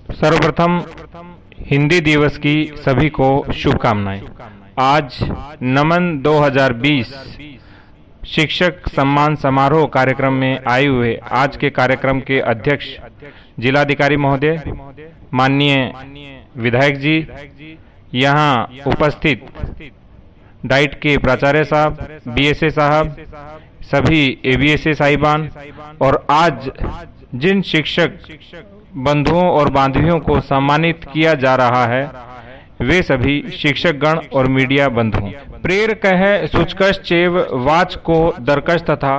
सर्वप्रथम हिंदी दिवस की सभी को शुभकामनाएं। आज नमन 2020 शिक्षक सम्मान समारोह कार्यक्रम में आए हुए आज के कार्यक्रम के अध्यक्ष जिलाधिकारी महोदय, माननीय विधायक जी, यहाँ उपस्थित डाइट के प्राचार्य साहब, बीएसए साहब, सभी एबीएसए साहिबान और आज जिन शिक्षक बंधुओं और बांधवियों को सम्मानित किया जा रहा है वे सभी शिक्षकगण और मीडिया बंधु। प्रेरकः शुचकश्चैव वाचको दर्कश तथा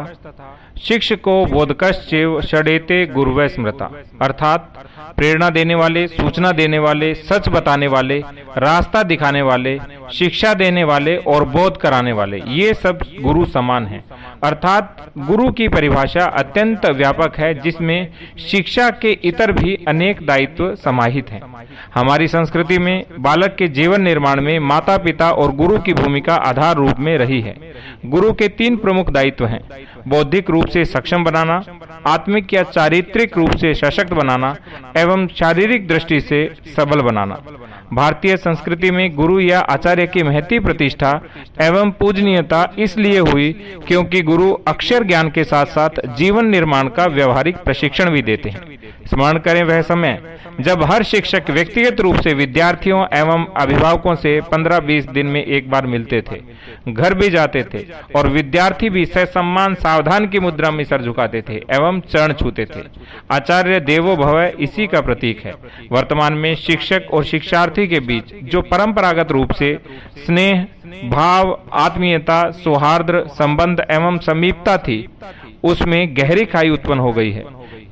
शिक्षको बोधकश्चैव षडेते गुरुवे स्मृता। अर्थात प्रेरणा देने वाले, सूचना देने वाले, सच बताने वाले, रास्ता दिखाने वाले, शिक्षा देने वाले और बोध कराने वाले, ये सब गुरु समान हैं। अर्थात गुरु की परिभाषा अत्यंत व्यापक है जिसमें शिक्षा के इतर भी अनेक दायित्व समाहित हैं। हमारी संस्कृति में बालक के जीवन निर्माण में माता पिता और गुरु की भूमिका आधार रूप में रही है। गुरु के 3 प्रमुख दायित्व हैं: बौद्धिक रूप से सक्षम बनाना, आत्मिक या चारित्रिक रूप से सशक्त बनाना एवं शारीरिक दृष्टि से सबल बनाना। भारतीय संस्कृति में गुरु या आचार्य की महती प्रतिष्ठा एवं पूजनीयता इसलिए हुई क्योंकि गुरु अक्षर ज्ञान के साथ साथ जीवन निर्माण का व्यवहारिक प्रशिक्षण भी देते हैं। स्मरण करें वह समय जब हर शिक्षक व्यक्तिगत रूप से विद्यार्थियों एवं अभिभावकों से 15-20 दिन में एक बार मिलते थे, घर भी जाते थे और विद्यार्थी भी ससम्मान सावधान की मुद्रा में सर झुकाते थे एवं चरण छूते थे। आचार्य देवो भव इसी का प्रतीक है। वर्तमान में शिक्षक और शिक्षार्थी के बीच जो परंपरागत रूप से स्नेह भाव, आत्मीयता, सौहार्द संबंध एवं समीपता थी, उसमें गहरी खाई उत्पन्न हो गई है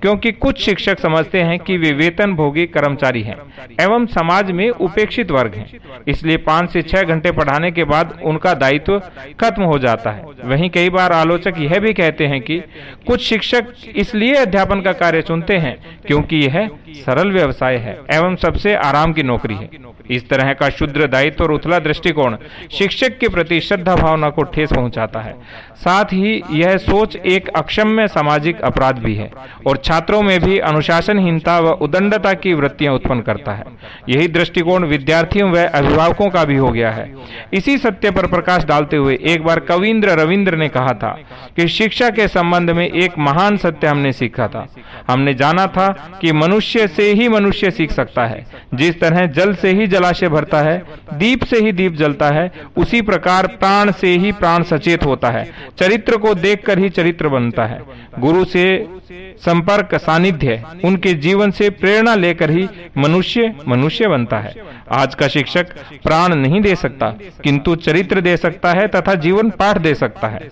क्योंकि कुछ शिक्षक समझते हैं कि वे वेतन भोगी कर्मचारी हैं एवं समाज में उपेक्षित वर्ग हैं, इसलिए 5 से 6 घंटे पढ़ाने के बाद उनका दायित्व खत्म हो जाता है। वहीं कई बार आलोचक यह भी कहते हैं कि कुछ शिक्षक इसलिए अध्यापन का कार्य चुनते हैं क्योंकि यह सरल व्यवसाय है एवं सबसे आराम की नौकरी है। इस तरह का क्षुद्र दायित्व और उथला दृष्टिकोण शिक्षक के प्रति श्रद्धा भावना को ठेस पहुंचाता है। साथ ही यह सोच एक अक्षम्य सामाजिक अपराध भी है और छात्रों में भी अनुशासनहीनता व उदंडता की वृत्तियां उत्पन्न करता है। यही दृष्टिकोण विद्यार्थियों व अभिभावकों का भी हो गया है। इसी सत्य पर प्रकाश डालते हुए एक बार कवींद्र रविंद्र ने कहा था कि शिक्षा के संबंध में एक महान सत्य हमने सीखा था। हमने जाना था कि मनुष्य से ही मनुष्य सीख सकता है। जिस तरह जल से ही जलाशय भरता है, दीप से ही दीप जलता है, उसी प्रकार प्राण से ही प्राण सचेत होता है। चरित्र को देखकर ही चरित्र बनता है। गुरु से संपर्क, सानिध्य, उनके जीवन से प्रेरणा लेकर ही मनुष्य मनुष्य बनता है। आज का शिक्षक प्राण नहीं दे सकता किंतु चरित्र दे सकता है तथा जीवन पाठ दे सकता है।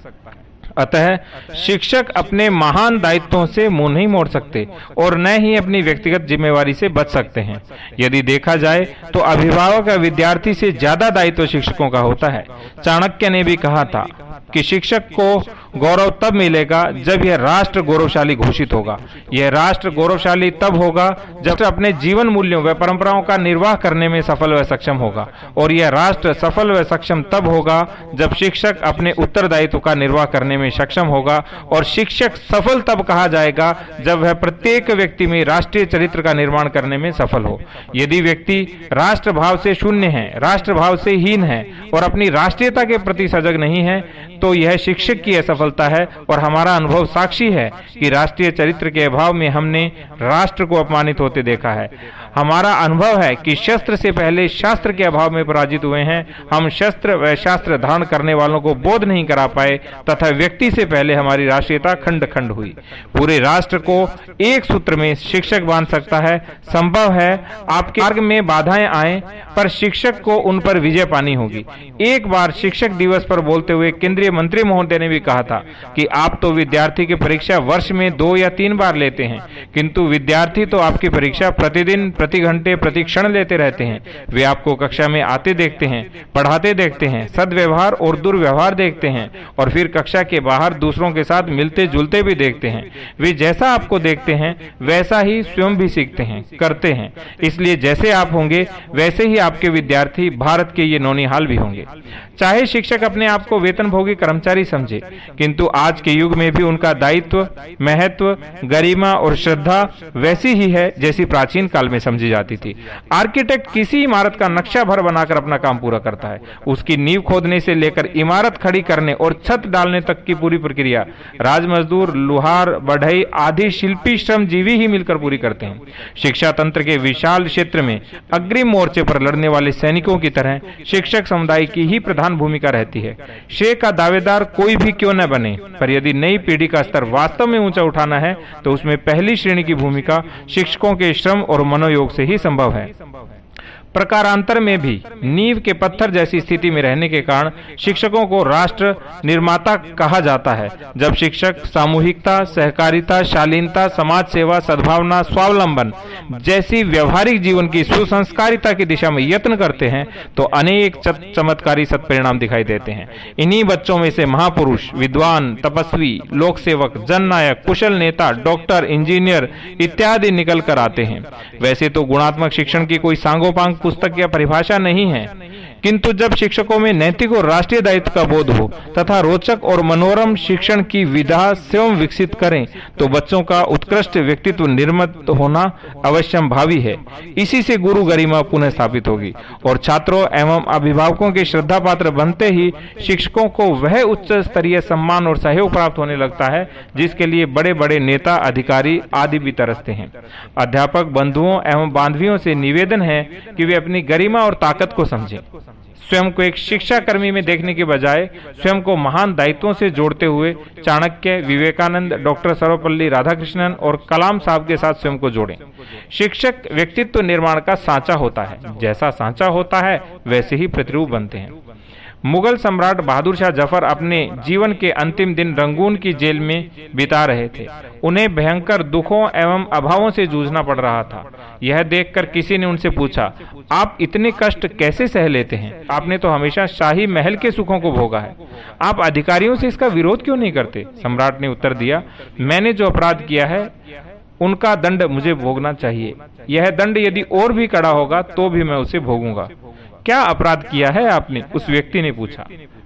अतः शिक्षक अपने महान दायित्वों से मुंह नहीं मोड़ सकते और न ही अपनी व्यक्तिगत जिम्मेवारी से बच सकते हैं। यदि देखा जाए तो अभिभावक या विद्यार्थी से ज्यादा दायित्व शिक्षकों का होता है। चाणक्य ने भी कहा था कि शिक्षक को गौरव तब मिलेगा जब यह राष्ट्र गौरवशाली घोषित होगा। यह राष्ट्र गौरवशाली तब होगा जब अपने जीवन मूल्यों व परंपराओं का निर्वाह करने में सफल व सक्षम होगा, और यह राष्ट्र सफल व सक्षम तब होगा जब शिक्षक अपने उत्तरदायित्व का निर्वाह करने में सक्षम होगा। और शिक्षक सफल तब कहा जाएगा जब वह प्रत्येक व्यक्ति में राष्ट्रीय चरित्र का निर्माण करने में सफल हो। यदि व्यक्ति राष्ट्र भाव से शून्य है, राष्ट्र भाव से हीन है और अपनी राष्ट्रीयता के प्रति सजग नहीं है तो यह शिक्षक की असफलता है। और हमारा अनुभव साक्षी है कि राष्ट्रीय चरित्र के अभाव में हमने राष्ट्र को अपमानित होते देखा है। हमारा अनुभव है कि शस्त्र से पहले शास्त्र के अभाव में पराजित हुए हैं। हम शस्त्र व शास्त्र धारण करने वालों को बोध नहीं करा पाए तथा व्यक्ति से पहले हमारी राष्ट्रीयता खंड खंड हुई। पूरे राष्ट्र को एक सूत्र में शिक्षक बांध सकता है। संभव है आपके मार्ग में बाधाएं आए पर शिक्षक को उन पर विजय पानी होगी। एक बार शिक्षक दिवस पर बोलते हुए केंद्रीय मंत्री महोदय ने भी कहा था कि आप तो विद्यार्थी की परीक्षा वर्ष में 2 या 3 बार लेते हैं, किंतु विद्यार्थी तो आपकी परीक्षा प्रतिदिन, प्रति घंटे, प्रति क्षण लेते रहते हैं। वे आपको कक्षा में आते देखते हैं, पढ़ाते देखते हैं, सद्व्यवहार और दुर्व्यवहार देखते हैं और फिर कक्षा के बाहर दूसरों के साथ मिलते जुलते भी देखते हैं। वे जैसा आपको देखते हैं वैसा ही स्वयं भी सीखते हैं, करते हैं। इसलिए जैसे आप होंगे वैसे ही आपके विद्यार्थी भारत के ये नौनिहाल भी होंगे। चाहे शिक्षक अपने आप को वेतनभोगी कर्मचारी समझे, किंतु आज के युग में भी उनका दायित्व, महत्व, गरिमा और श्रद्धा वैसी ही है जैसी प्राचीन काल में समझी समझी जाती थी। आर्किटेक्ट किसी इमारत का नक्शा भर बनाकर अपना काम पूरा करता है। उसकी नींव खोदने से लेकर इमारत खड़ी करने और छत डालने तक की पूरी प्रक्रिया राजमजदूर, लुहार, बढ़ई आदि शिल्पी श्रमजीवी ही मिलकर पूरी करते हैं। शिक्षा तंत्र के विशाल क्षेत्र में अग्रिम मोर्चे पर लड़ने वाले सैनिकों की तरह शिक्षक समुदाय की ही प्रधान भूमिका रहती है। श्रेय का दावेदार कोई भी क्यों न बने, पर यदि नई पीढ़ी का स्तर वास्तव में ऊंचा उठाना है तो उसमें पहली श्रेणी की भूमिका शिक्षकों के श्रम और मनोयोग से ही संभव है। प्रकारांतर में भी नींव के पत्थर जैसी स्थिति में रहने के कारण शिक्षकों को राष्ट्र निर्माता कहा जाता है। जब शिक्षक सामूहिकता, सहकारिता, शालीनता, समाज सेवा, सद्भावना, स्वावलंबन जैसी व्यवहारिक जीवन की सुसंस्कारिता की दिशा में यत्न करते हैं तो अनेक चमत्कारी सत्परिणाम दिखाई देते हैं। इन्हीं बच्चों में से महापुरुष, विद्वान, तपस्वी, लोक सेवक, जननायक, कुशल नेता, डॉक्टर, इंजीनियर इत्यादि निकल कर आते हैं। वैसे तो गुणात्मक शिक्षण की कोई सांगोपांग पुस्तक या परिभाषा नहीं है, किंतु जब शिक्षकों में नैतिक और राष्ट्रीय दायित्व का बोध हो तथा रोचक और मनोरम शिक्षण की विधा स्वयं विकसित करें तो बच्चों का उत्कृष्ट व्यक्तित्व निर्मित होना अवश्यंभावी है। इसी से गुरु गरिमा पुनः स्थापित होगी और छात्रों एवं अभिभावकों के श्रद्धा पात्र बनते ही शिक्षकों को वह उच्च स्तरीय सम्मान और सहयोग प्राप्त होने लगता है जिसके लिए बड़े बड़े नेता, अधिकारी आदि भी तरसते हैं। अध्यापक बंधुओं एवं बांधवियों से निवेदन है कि वे अपनी गरिमा और ताकत को समझें। स्वयं को एक शिक्षा कर्मी में देखने के बजाय स्वयं को महान दायित्वों से जोड़ते हुए चाणक्य, विवेकानंद, डॉक्टर सर्वपल्ली राधाकृष्णन और कलाम साहब के साथ स्वयं को जोड़ें। शिक्षक व्यक्तित्व निर्माण का सांचा होता है। जैसा सांचा होता है वैसे ही प्रतिरूप बनते हैं। मुगल सम्राट बहादुर शाह जफर अपने जीवन के अंतिम दिन रंगून की जेल में बिता रहे थे। उन्हें भयंकर दुखों एवं अभावों से जूझना पड़ रहा था। यह देखकर किसी ने उनसे पूछा, आप इतने कष्ट कैसे सह लेते हैं? आपने तो हमेशा शाही महल के सुखों को भोगा है, आप अधिकारियों से इसका विरोध क्यों नहीं करते? सम्राट ने उत्तर दिया, मैंने जो अपराध किया है उनका दंड मुझे भोगना चाहिए। यह दंड यदि और भी कड़ा होगा तो भी मैं उसे भोगूंगा। क्या अपराध किया है आपने? उस व्यक्ति ने पूछा।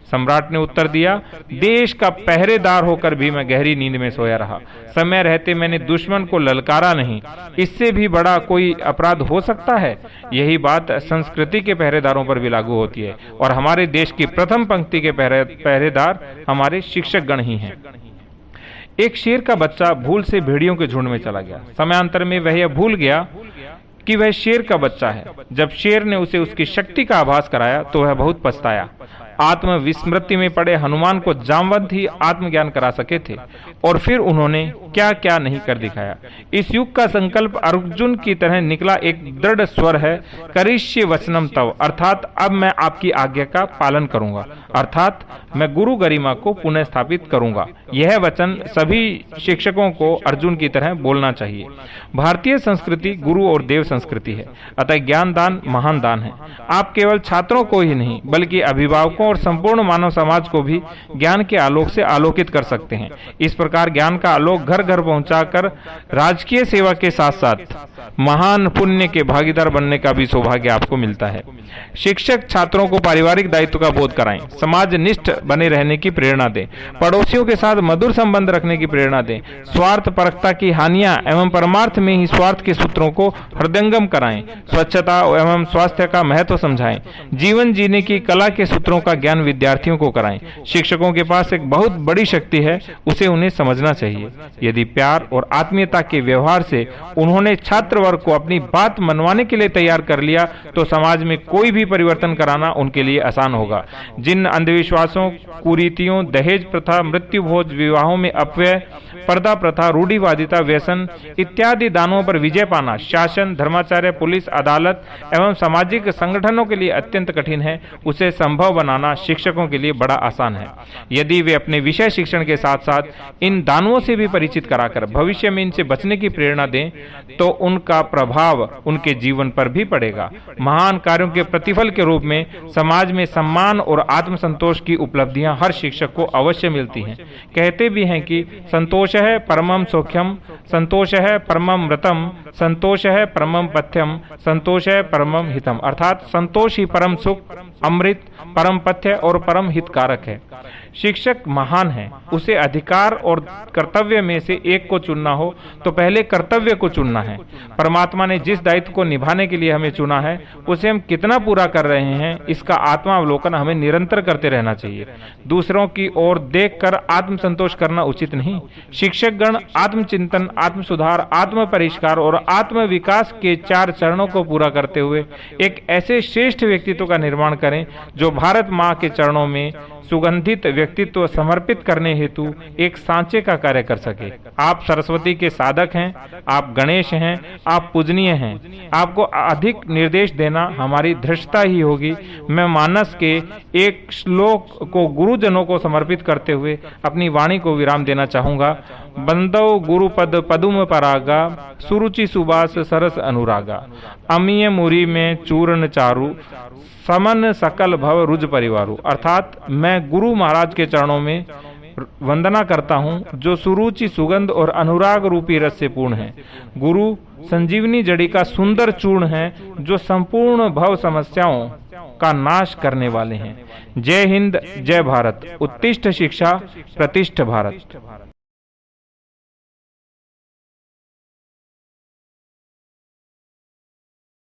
सम्राट ने उत्तर दिया, देश का पहरेदार होकर भी मैं गहरी नींद में सोया रहा। समय रहते मैंने दुश्मन को ललकारा नहीं। इससे भी बड़ा कोई अपराध हो सकता है? यही बात संस्कृति के पहरेदारों पर भी लागू होती है और हमारे देश की प्रथम पंक्ति के पहरेदार हमारे शिक्षकगण ही हैं। एक शेर का बच्चा भूल से भेड़ियों के झुंड में चला गया। समयांतर में वह यह भूल गया कि वह शेर का बच्चा है। जब शेर ने उसे उसकी शक्ति का आभास कराया तो वह बहुत पछताया। आत्मविस्मृति में पड़े हनुमान को जामवंत ही आत्मज्ञान करा सके थे और फिर उन्होंने क्या क्या नहीं कर दिखाया। इस युग का संकल्प अर्जुन की तरह निकला एक दृढ़ स्वर है, करिष्ये वचनम तव, अर्थात अब मैं आपकी आज्ञा का पालन करूंगा, अर्थात मैं गुरु गरिमा को पुनः स्थापित करूंगा। यह वचन सभी शिक्षकों को अर्जुन की तरह बोलना चाहिए। भारतीय संस्कृति गुरु और देव संस्कृति है, अतः ज्ञान दान महान दान है। आप केवल छात्रों को ही नहीं बल्कि अभिभावकों और संपूर्ण मानव समाज को भी ज्ञान के आलोक से आलोकित कर सकते हैं। इस प्रकार ज्ञान का आलोक घर घर पहुंचाकर राजकीय सेवा के साथ साथ महान पुण्य के भागीदार बनने का भी सौभाग्य आपको मिलता है। शिक्षक छात्रों को पारिवारिक दायित्व का बोध कराएं, समाज निष्ठ बने रहने की प्रेरणा दें, पड़ोसियों के साथ मधुर संबंध रखने की प्रेरणा दें, स्वार्थ परकता की हानियां एवं परमार्थ में ही स्वार्थ के सूत्रों को हृदयंगम कराएं, स्वच्छता एवं स्वास्थ्य का महत्व समझाएं, जीवन जीने की कला के सूत्रों का ज्ञान विद्यार्थियों को कराएं। शिक्षकों के पास एक बहुत बड़ी शक्ति है, उसे उन्हें समझना चाहिए। यदि प्यार और आत्मीयता के व्यवहार से उन्होंने छात्र वर्ग को अपनी बात मनवाने के लिए तैयार कर लिया तो समाज में कोई भी परिवर्तन कराना उनके लिए आसान होगा। जिन अंधविश्वासों, कुरीतियों, दहेज प्रथा, मृत्यु भोज, विवाहों में अपव्यय, पर्दा प्रथा, रूढ़िवादिता, व्यसन इत्यादि दानों पर विजय पाना शासन, धर्माचार्य, पुलिस, अदालत एवं सामाजिक संगठनों के लिए अत्यंत कठिन है, उसे संभव बनाना शिक्षकों के लिए बड़ा आसान है। यदि वे अपने विषय शिक्षण के साथ साथ इन दानवों से भी परिचित कराकर भविष्य में इनसे बचने की प्रेरणा दें तो उनका प्रभाव उनके जीवन पर भी पड़ेगा। महान कार्यों के प्रतिफल के रूप में समाज में सम्मान और आत्मसंतोष की उपलब्धियां हर शिक्षक को अवश्य मिलती हैं। कहते भी हैं कि संतोष है परमम सौख्यम, संतोष है परमम व्रतम, संतोष है परमम पथ्यम, संतोष है परमम हितम, अर्थात संतोष ही परम सुख, अमृत, परम पथ्य और परम हितकारक है। शिक्षक महान है, उसे अधिकार और कर्तव्य में से एक को चुनना हो तो पहले कर्तव्य को चुनना है। परमात्मा ने जिस दायित्व को निभाने के लिए हमें चुना है उसे हम कितना पूरा कर रहे हैं, इसका आत्मावलोकन हमें निरंतर करते रहना चाहिए। दूसरों की ओर देखकर आत्मसंतोष करना उचित नहीं। शिक्षकगण आत्मचिंतन, आत्म सुधार, आत्म परिष्कार और आत्म विकास के 4 चरणों को पूरा करते हुए एक ऐसे श्रेष्ठ व्यक्तित्व का निर्माण करें जो भारत माँ के चरणों में सुगंधित व्यक्तित्व समर्पित करने हेतु एक सांचे का कार्य कर सके। आप सरस्वती के साधक हैं, आप गणेश हैं, आप पूजनीय हैं। आपको अधिक निर्देश देना हमारी धृष्टता ही होगी। मैं मानस के एक श्लोक को गुरुजनों को समर्पित करते हुए अपनी वाणी को विराम देना चाहूंगा। बंदव गुरुपद पदुम परागा, सुरुचि सुबास सरस अनुरागा, अमीय मुरी में चूर्ण चारु, समन सकल भव रुज परिवारु। अर्थात मैं गुरु महाराज के चरणों में वंदना करता हूँ जो सुरुचि, सुगंध और अनुराग रूपी रस से पूर्ण है। गुरु संजीवनी जड़ी का सुंदर चूर्ण है जो संपूर्ण भव समस्याओं का नाश करने वाले हैं। जय हिंद, जय भारत। उत्तिष्ठ शिक्षा, प्रतिष्ठ भारत।